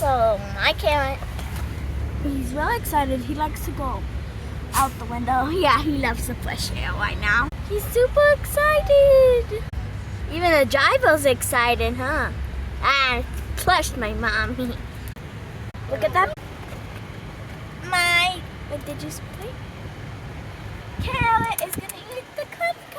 So I can't. He's really excited. He likes to go out the window. Yeah, he loves the plush air right now. He's super excited. Even the driver's excited, huh? I plushed my mommy. Look at that. What did you say? Carrot is gonna eat the cupcake.